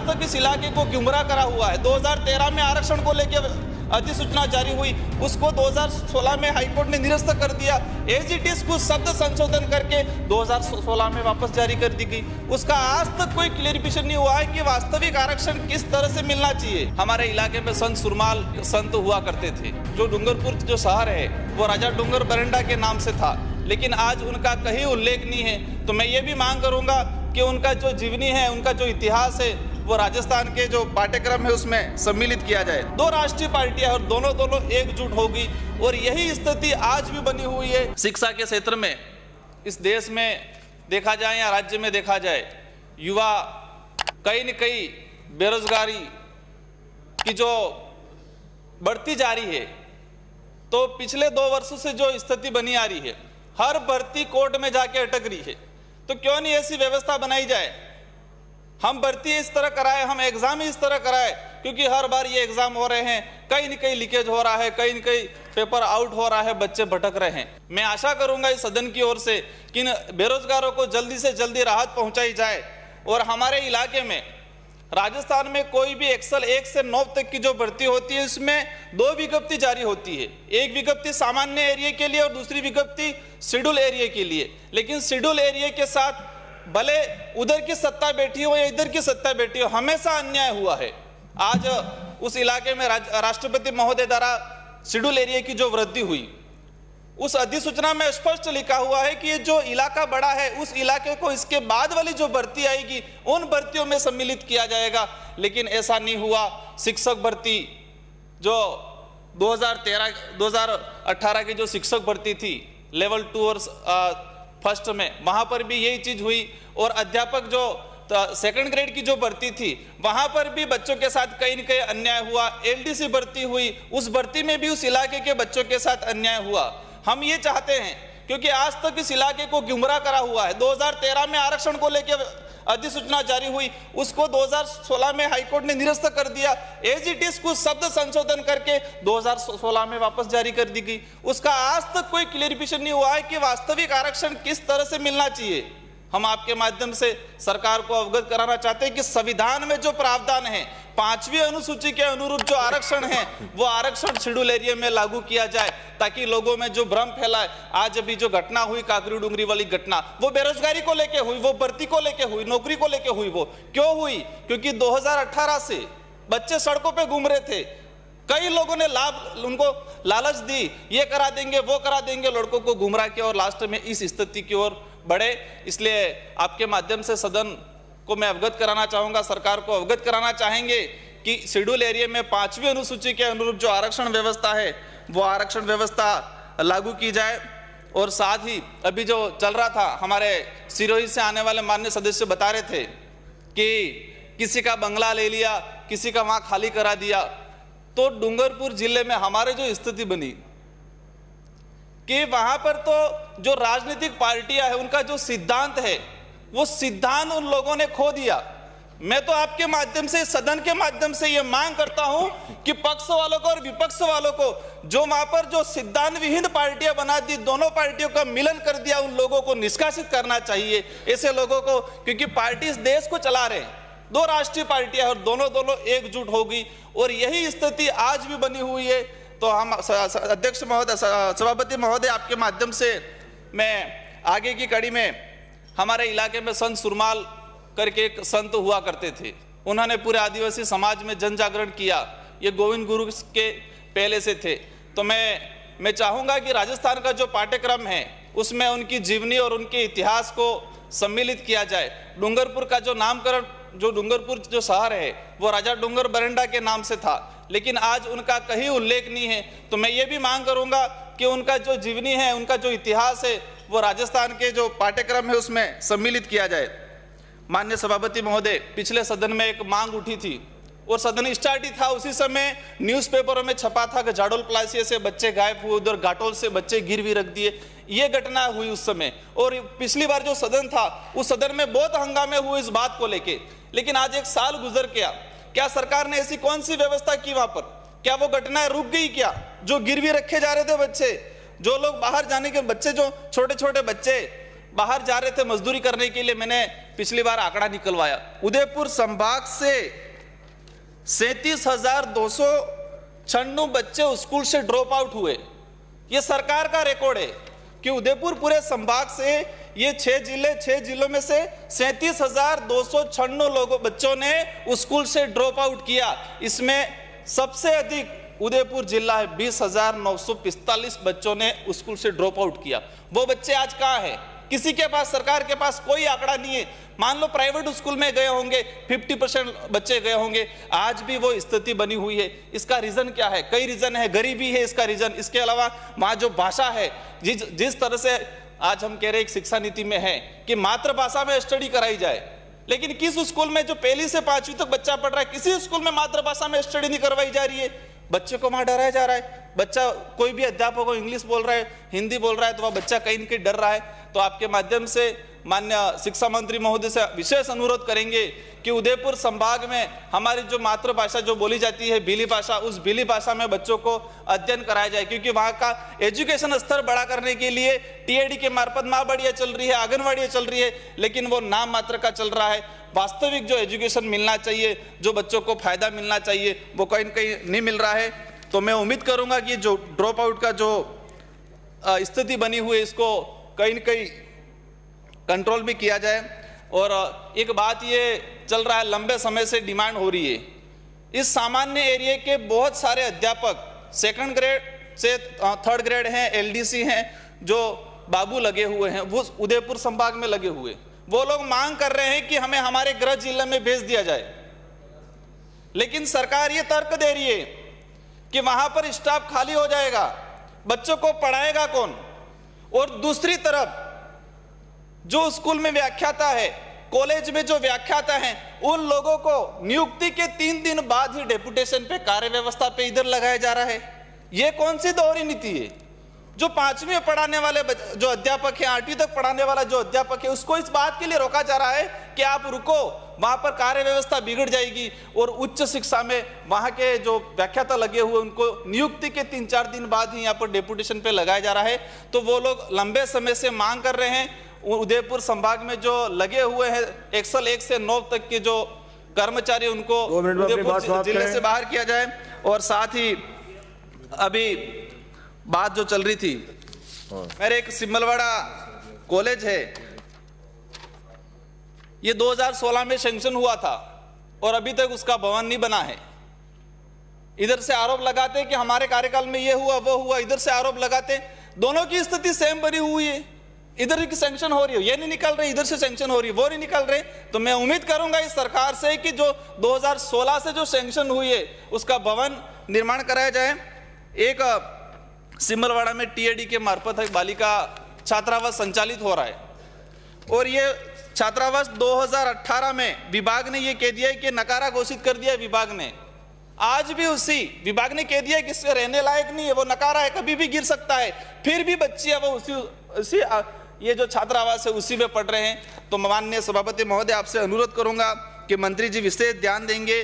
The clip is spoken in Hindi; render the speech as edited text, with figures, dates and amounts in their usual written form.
तक इस इलाके को गुमराह करा हुआ है। 2013 में आरक्षण को लेकर अधिसूचना जारी हुई, उसको 2016 में हाईकोर्ट ने निरस्त कर दिया। एज इट इज कुछ शब्द संशोधन करके 2016 में वापस जारी कर दी गई। उसका आज तक कोई क्लियरिफिकेशन नहीं हुआ है कि वास्तविक आरक्षण किस तरह से मिलना चाहिए। हमारे इलाके में संत सुरमाल संत हुआ करते थे। जो डूंगरपुर जो शहर है वो राजा डूंगर बरंडा के नाम से था, लेकिन आज उनका कहीं उल्लेख नहीं है। तो मैं ये भी मांग करूंगा कि उनका जो जीवनी है, उनका जो इतिहास है, वो राजस्थान के जो पाठ्यक्रम है उसमें सम्मिलित किया जाए। दो राष्ट्रीय पार्टियां और दोनों एकजुट होगी, और यही स्थिति आज भी बनी हुई है। शिक्षा के क्षेत्र में इस देश में देखा जाए या राज्य में देखा जाए, युवा कहीं न कहीं बेरोजगारी की जो बढ़ती जा रही है, तो पिछले 2 वर्षों से जो स्थिति बनी आ रही है, हर भर्ती कोर्ट में जाके अटक रही है। तो क्यों नहीं ऐसी व्यवस्था बनाई जाए, हम भर्ती इस तरह कराए, हम एग्जाम इस तरह कराए, क्योंकि हर बार ये एग्जाम हो रहे हैं, कहीं न कहीं लीकेज हो रहा है, कहीं न कहीं पेपर आउट हो रहा है, बच्चे भटक रहे हैं। मैं आशा करूंगा इस सदन की ओर से कि बेरोजगारों को जल्दी से जल्दी राहत पहुंचाई जाए। और हमारे इलाके में राजस्थान में कोई भी एक्सल 1 से 9 तक की जो भर्ती होती है, इसमें 2 विज्ञप्ति जारी होती है। एक विज्ञप्ति सामान्य एरिया के लिए और दूसरी विज्ञप्ति शेड्यूल एरिया के लिए। लेकिन शेड्यूल एरिया के साथ भले उधर की सत्ता बैठी हो या इधर की सत्ता बैठी हो, हमेशा अन्याय हुआ है। आज उस इलाके में राष्ट्रपति महोदय द्वारा शेड्यूल एरिया की जो वृद्धि हुई, उस अधिसूचना में स्पष्ट लिखा हुआ है कि ये जो इलाका बड़ा है, उस इलाके को इसके बाद वाली जो भर्ती आएगी उन भर्तियों में सम्मिलित किया जाएगा। लेकिन ऐसा नहीं हुआ। शिक्षक भर्ती जो 2018 की जो शिक्षक भर्ती थी लेवल 2 और फर्स्ट में, वहां पर भी यही चीज हुई। और अध्यापक जो 2nd ग्रेड की जो भर्ती थी, वहां पर भी बच्चों के साथ कहीं न कहीं अन्याय हुआ। एलडीसी भर्ती हुई, उस भर्ती में भी उस इलाके के बच्चों के साथ अन्याय हुआ। हम ये चाहते हैं, क्योंकि आज तक इस इलाके को गुमराह करा हुआ है। 2013 में आरक्षण को लेकर अधिसूचना जारी हुई, उसको 2016 में हाईकोर्ट ने निरस्त कर दिया। एज इट इज कुछ शब्द संशोधन करके 2016 में वापस जारी कर दी गई। उसका आज तक कोई क्लियरिफिकेशन नहीं हुआ है कि वास्तविक आरक्षण किस तरह से मिलना चाहिए। हम आपके माध्यम से सरकार को अवगत कराना चाहते हैं कि संविधान में जो प्रावधान है, 5वीं अनुसूची के अनुरूप जो आरक्षण है, वो आरक्षण शेड्यूल एरिया में लागू किया जाए, ताकि लोगों में जो भ्रम फैलाए। आज अभी जो घटना हुई, काकरी डूंगरी वाली घटना, वो बेरोजगारी को लेके हुई, वो भर्ती को लेके हुई, नौकरी को लेके हुई। वो क्यों हुई? क्योंकि 2018 से बच्चे सड़कों पर घूम रहे थे। कई लोगों ने उनको लालच दी, ये करा देंगे, वो करा देंगे, लड़कों को गुमराह किया और लास्ट में इस स्थिति की ओर बढ़े। इसलिए आपके माध्यम से सदन को मैं अवगत कराना चाहूंगा, सरकार को अवगत कराना चाहेंगे कि शेड्यूल एरिया में 5वीं अनुसूची के अनुरूप जो आरक्षण व्यवस्था है, वो आरक्षण व्यवस्था लागू की जाए। और साथ ही अभी जो चल रहा था, हमारे सिरोही से आने वाले माननीय सदस्य बता रहे थे कि किसी का बंगला ले लिया, किसी का वहां खाली करा दिया। तो डूंगरपुर जिले में हमारे जो स्थिति बनी कि वहां पर तो जो राजनीतिक पार्टियां है, उनका जो सिद्धांत है, वो सिद्धांत उन लोगों ने खो दिया। मैं तो आपके माध्यम से, सदन के माध्यम से ये मांग करता हूं कि पक्ष वालों को और विपक्ष वालों को, जो वहां पर जो सिद्धांत विहीन पार्टियां बना दी, दोनों पार्टियों का मिलन कर दिया, उन लोगों को निष्कासित करना चाहिए। ऐसे लोगों को, क्योंकि पार्टी इस देश को चला रहे हैं, 2 राष्ट्रीय पार्टियां और दोनों एकजुट होगी, और यही स्थिति आज भी बनी हुई है। तो हम अध्यक्ष महोदय, सभापति महोदय, आपके माध्यम से मैं आगे की कड़ी में, हमारे इलाके में संत सुरमाल करके एक संत हुआ करते थे, उन्होंने पूरे आदिवासी समाज में जन जागरण किया। ये गोविंद गुरु के पहले से थे। तो मैं चाहूँगा कि राजस्थान का जो पाठ्यक्रम है, उसमें उनकी जीवनी और उनके इतिहास को सम्मिलित किया जाए। डूंगरपुर का जो नामकरण, जो डूंगरपुर जो शहर है, वो राजा डूंगर बरंडा के नाम से था, लेकिन आज उनका कहीं उल्लेख नहीं है। तो मैं ये भी मांग करूंगा कि उनका जो जीवनी है, उनका जो इतिहास है, वो राजस्थान के जो पाठ्यक्रम है उसमें सम्मिलित किया जाए। माननीय सभापति महोदय, पिछले सदन में एक मांग उठी थी और सदन स्टार्ट ही था, उसी समय न्यूज़पेपरों में छपा था कि जाडोल प्लासिया से बच्चे गायब हुए, उधर घाटोल से बच्चे गिर भी रख दिए। ये घटना हुई उस समय, और पिछली बार जो सदन था, उस सदन में बहुत हंगामे हुए इस बात को लेके। लेकिन आज 1 साल गुजर गया, क्या सरकार ने ऐसी कौन सी व्यवस्था की वहां पर? क्या वो घटनाएं रुक गई क्या? जो गिरवी रखे जा रहे थे बच्चे, जो लोग बाहर जाने के बच्चे, जो छोटे छोटे बच्चे बाहर जा रहे थे मजदूरी करने के लिए। मैंने पिछली बार आंकड़ा निकलवाया, उदयपुर संभाग से 37,296 बच्चे स्कूल से ड्रॉप आउट हुए। ये सरकार का रिकॉर्ड है कि उदयपुर पूरे संभाग से ये 6 जिलों में से 37,296 बच्चों ने स्कूल से ड्रॉप आउट किया। इसमें सबसे अधिक उदयपुर जिला है, 20,945 बच्चों ने स्कूल से ड्रॉप आउट किया। वो बच्चे आज कहाँ हैं? किसी के पास, सरकार के पास कोई आंकड़ा नहीं है। मान लो प्राइवेट स्कूल में गए होंगे, 50% बच्चे गए होंगे, आज भी वो स्थिति बनी हुई है। इसका रीजन क्या है? कई रीजन है, गरीबी है इसका रीजन। इसके अलावा वहाँ जो भाषा है, जिस तरह से आज हम कह रहे हैं शिक्षा नीति में है कि मातृभाषा में स्टडी कराई जाए, लेकिन किस स्कूल में जो पहली से 5वीं तक बच्चा पढ़ रहा है, किसी स्कूल में मातृभाषा में स्टडी नहीं करवाई जा रही है। बच्चे को वहां डराया जा रहा है। बच्चा, कोई भी अध्यापक को इंग्लिश बोल रहा है, हिंदी बोल रहा है, तो वह बच्चा कहीं न कहीं डर रहा है। तो आपके माध्यम से माननीय शिक्षा मंत्री महोदय से विशेष अनुरोध करेंगे कि उदयपुर संभाग में हमारी जो मातृभाषा जो बोली जाती है भीली भाषा, उस भीली भाषा में बच्चों को अध्ययन कराया जाए, क्योंकि वहाँ का एजुकेशन स्तर बढ़ा करने के लिए टीएडी के मार्फत माँ बढ़िया चल रही है, आंगनवाड़ी चल रही है, लेकिन वो नाम मात्र का चल रहा है। वास्तविक जो एजुकेशन मिलना चाहिए, जो बच्चों को फायदा मिलना चाहिए, वो कहीं न कहीं नहीं मिल रहा है। तो मैं उम्मीद करूंगा कि जो ड्रॉप आउट का जो स्थिति बनी हुई है, इसको कहीं न कहीं कंट्रोल भी किया जाए। और एक बात ये चल रहा है, लंबे समय से डिमांड हो रही है, इस सामान्य एरिया के बहुत सारे अध्यापक 2nd ग्रेड से 3rd ग्रेड हैं, एलडीसी हैं, जो बाबू लगे हुए हैं, वो उदयपुर संभाग में लगे हुए, वो लोग मांग कर रहे हैं कि हमें हमारे गृह जिले में भेज दिया जाए। लेकिन सरकार ये तर्क दे रही है कि वहां पर स्टाफ खाली हो जाएगा, बच्चों को पढ़ाएगा कौन? और दूसरी तरफ जो स्कूल में व्याख्याता है, कॉलेज में जो व्याख्याता हैं, उन लोगों को नियुक्ति के 3 दिन बाद ही डेपुटेशन पे, कार्य व्यवस्था पे इधर लगाया जा रहा है। ये कौन सी दोहरी नीति है? जो 5वीं में पढ़ाने वाले जो अध्यापक है, 8वीं तक पढ़ाने वाला जो अध्यापक है, उसको इस बात के लिए रोका जा रहा है कि आप रुको, वहां पर कार्य व्यवस्था बिगड़ जाएगी। और उच्च शिक्षा में वहां के जो व्याख्याता लगे हुए, उनको नियुक्ति के 3-4 दिन बाद ही यहाँ पर डेपुटेशन पे लगाया जा रहा है। तो वो लोग लंबे समय से मांग कर रहे हैं, उदयपुर संभाग में जो लगे हुए हैं एक्सल 1 से 9 तक के जो कर्मचारी, उनको उदयपुर जिले से बाहर किया जाए। और साथ ही अभी बात जो चल रही थी, मेरे एक सिमलवाड़ा कॉलेज है, ये 2016 में सैंक्शन हुआ था और अभी तक उसका भवन नहीं बना है। इधर से आरोप लगाते कि हमारे कार्यकाल में ये हुआ वो हुआ, इधर से आरोप लगाते, दोनों की स्थिति सेम बनी हुई है। इधर की सैंक्शन हो रही है, ये नहीं निकल रही, इधर से सैंक्शन हो रही है, वो नहीं निकल रहे। तो मैं उम्मीद करूंगा इस सरकार से कि जो 2016 से जो सैंक्शन हुई है उसका भवन निर्माण कराया जाए। एक सिमलवाड़ा में टीएडी के मार्फत एक बालिका छात्रावास संचालित हो रहा है, और ये छात्रावास 2018 में विभाग ने ये कह दिया है कि नकारा घोषित कर दिया है विभाग ने। आज भी उसी विभाग ने कह दिया है कि इससे रहने लायक नहीं है, वो नकारा है, कभी भी गिर सकता है, फिर भी बच्चे वो उसी ये जो छात्रावास है उसी में पढ़ रहे हैं। तो माननीय सभापति महोदय, आपसे अनुरोध करूंगा कि मंत्री जी विशेष ध्यान देंगे